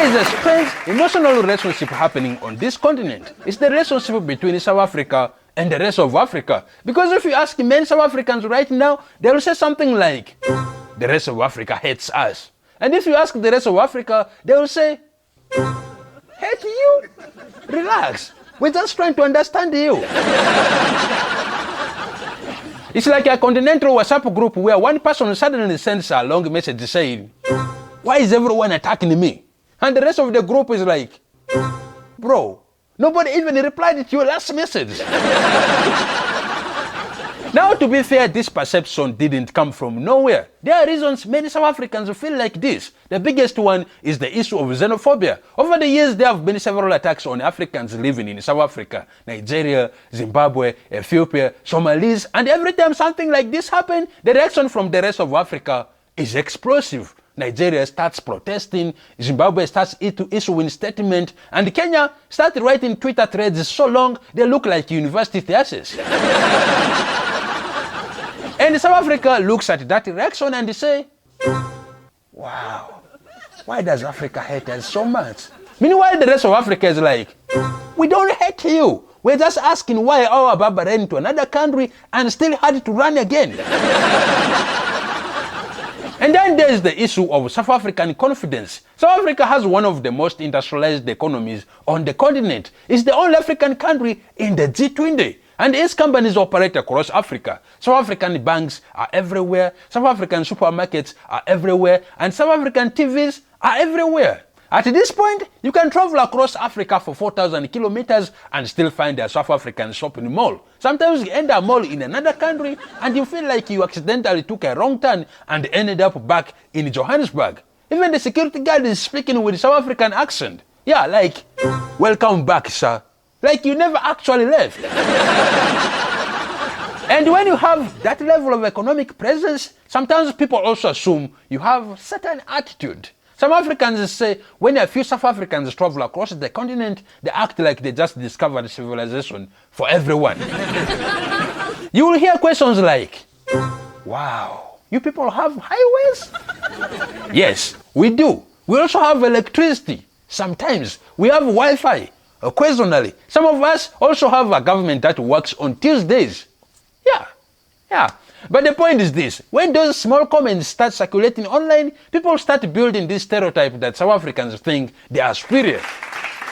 There is a strange emotional relationship happening on this continent. It's the relationship between South Africa and the rest of Africa. Because if you ask many South Africans right now, they will say something like, the rest of Africa hates us. And if you ask the rest of Africa, they will say, hate you? Relax. We're just trying to understand you. It's like a continental WhatsApp group where one person suddenly sends a long message saying, why is everyone attacking me? And the rest of the group is like, bro, nobody even replied to your last message. Now, to be fair, this perception didn't come from nowhere. There are reasons many South Africans feel like this. The biggest one is the issue of xenophobia. Over the years, there have been several attacks on Africans living in South Africa, Nigeria, Zimbabwe, Ethiopia, Somalis, and every time something like this happens, the reaction from the rest of Africa is explosive. Nigeria starts protesting, Zimbabwe starts issuing statements, and Kenya starts writing Twitter threads so long they look like university theses. And South Africa looks at that reaction and say, wow, why does Africa hate us so much? Meanwhile, the rest of Africa is like, we don't hate you. We're just asking why our Baba ran to another country and still had to run again. And then there's the issue of South African confidence. South Africa has one of the most industrialized economies on the continent. It's the only African country in the G20. And its companies operate across Africa. South African banks are everywhere, South African supermarkets are everywhere, and South African TVs are everywhere. At this point, you can travel across Africa for 4,000 kilometers and still find a South African shopping mall. Sometimes you enter a mall in another country and you feel like you accidentally took a wrong turn and ended up back in Johannesburg. Even the security guard is speaking with South African accent. Yeah, like, welcome back, sir. Like you never actually left. And when you have that level of economic presence, sometimes people also assume you have certain attitude. Some Africans say when a few South Africans travel across the continent, they act like they just discovered civilization for everyone. You will hear questions like, wow, you people have highways? Yes, we do. We also have electricity. Sometimes we have Wi-Fi. Occasionally, some of us also have a government that works on Tuesdays. Yeah. But the point is this, when those small comments start circulating online, people start building this stereotype that South Africans think they are superior.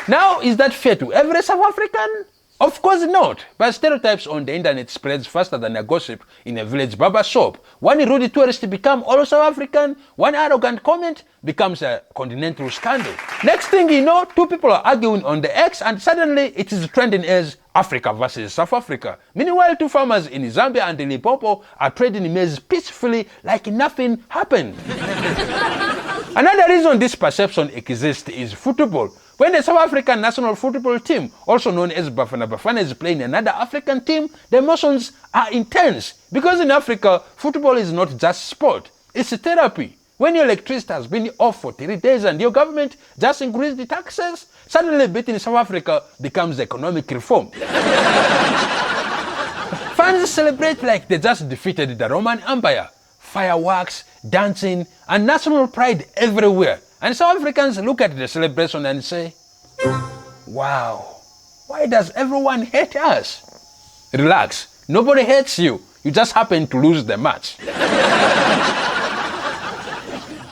Now, is that fair to every South African? Of course not, but stereotypes on the internet spreads faster than a gossip in a village barber shop. One rude tourist becomes all South African, one arrogant comment becomes a continental scandal. Next thing you know, two people are arguing on the X and suddenly it is trending as Africa versus South Africa. Meanwhile, two farmers in Zambia and Limpopo are trading maize peacefully like nothing happened. Another reason this perception exists is football. When the South African national football team, also known as Bafana Bafana, is playing another African team, the emotions are intense. Because in Africa, football is not just sport, it's therapy. When your electricity has been off for 3 days and your government just increased the taxes, suddenly beating South Africa becomes economic reform. Fans celebrate like they just defeated the Roman Empire. Fireworks, dancing, and national pride everywhere. And South Africans look at the celebration and say, wow, why does everyone hate us? Relax, nobody hates you. You just happen to lose the match.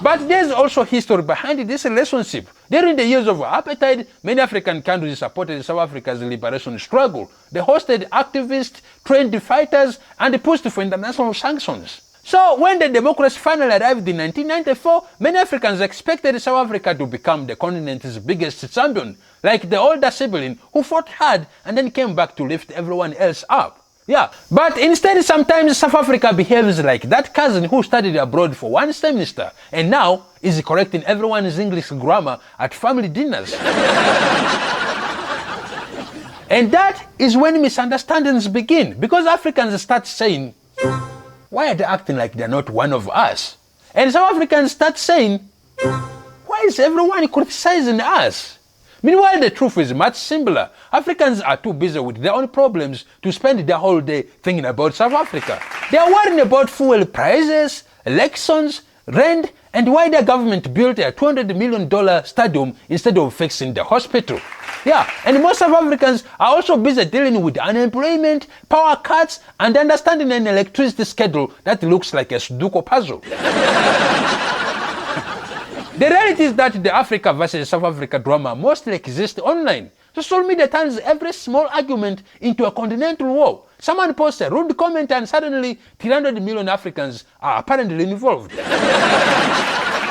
But there's also history behind this relationship. During the years of apartheid, many African countries supported South Africa's liberation struggle. They hosted activists, trained fighters, and pushed for international sanctions. So when the democracy finally arrived in 1994, many Africans expected South Africa to become the continent's biggest champion, like the older sibling who fought hard and then came back to lift everyone else up. Yeah, but instead sometimes South Africa behaves like that cousin who studied abroad for 1 semester and now is correcting everyone's English grammar at family dinners. And that is when misunderstandings begin, because Africans start saying, why are they acting like they're not one of us? And South Africans start saying, why is everyone criticizing us? Meanwhile, the truth is much simpler. Africans are too busy with their own problems to spend their whole day thinking about South Africa. They are worrying about fuel prices, elections, rent, and why the government built a $200 million stadium instead of fixing the hospital. Yeah, and most South Africans are also busy dealing with unemployment, power cuts, and understanding an electricity schedule that looks like a Sudoku puzzle. The reality is that the Africa versus South Africa drama mostly exists online. Social media turns every small argument into a continental war. Someone posts a rude comment and suddenly 300 million Africans are apparently involved.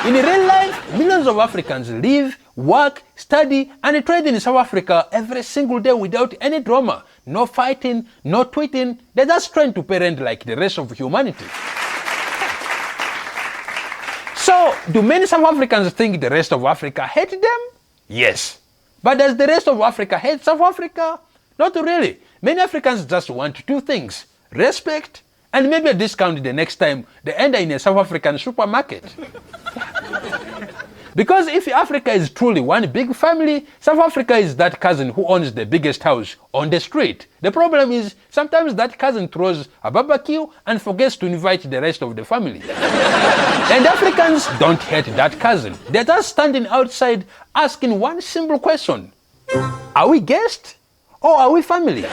In real life, millions of Africans live, work, study, and trade in South Africa every single day without any drama. No fighting, no tweeting. They're just trying to parent like the rest of humanity. So, do many South Africans think the rest of Africa hate them? Yes. But does the rest of Africa hate South Africa? Not really. Many Africans just want two things: respect and maybe a discount the next time they enter in a South African supermarket. Because if Africa is truly one big family, South Africa is that cousin who owns the biggest house on the street. The problem is, sometimes that cousin throws a barbecue and forgets to invite the rest of the family. And Africans don't hate that cousin. They're just standing outside asking one simple question: are we guests or are we family?